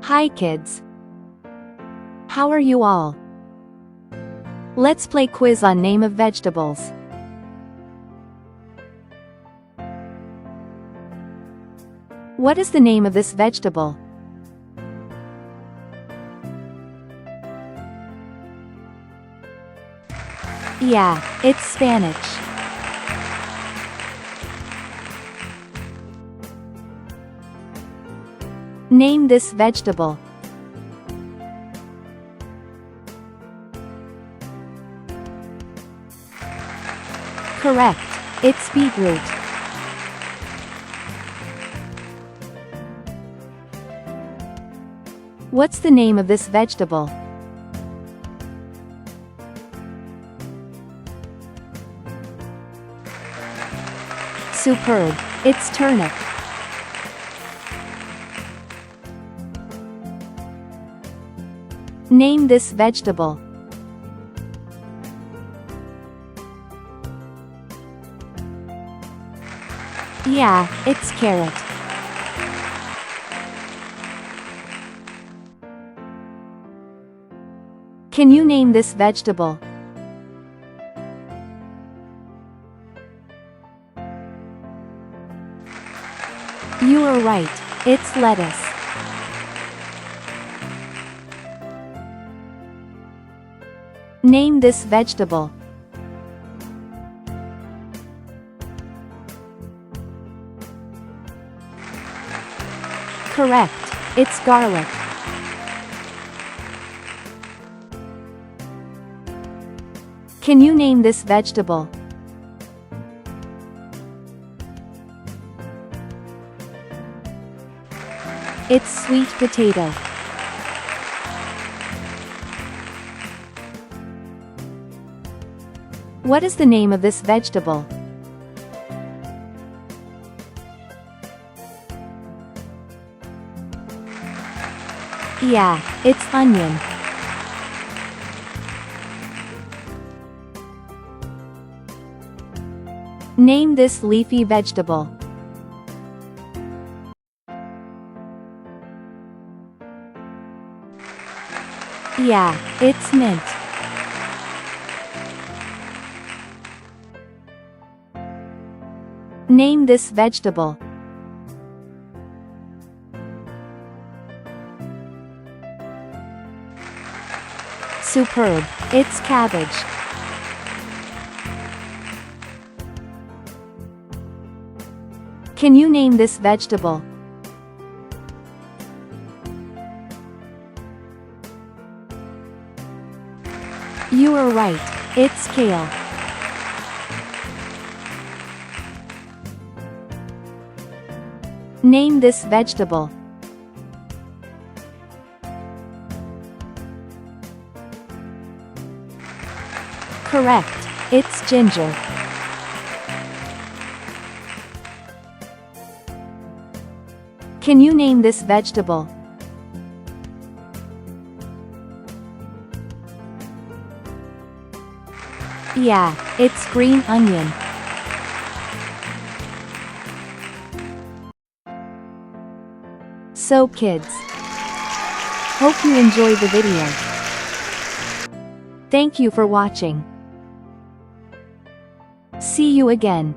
Hi kids. How are you all? Let's play quiz on name of vegetables. What is the name of this vegetable? Yeah, it's spinach. Name this vegetable. Correct. It's beetroot. What's the name of this vegetable? Superb. It's turnip. Name this vegetable. Yeah, it's carrot. Can you name this vegetable? You are right. It's lettuce. Name this vegetable. Correct. It's garlic. Can you name this vegetable? It's sweet potato. What is the name of this vegetable? Yeah, it's onion. Name this leafy vegetable. Yeah, it's mint. Name this vegetable. Superb. It's cabbage. Can you name this vegetable? You are right. It's kale. Name this vegetable. Correct. It's ginger. Can you name this vegetable? Yeah, it's green onion. So kids, hope you enjoyed the video. Thank you for watching. See you again.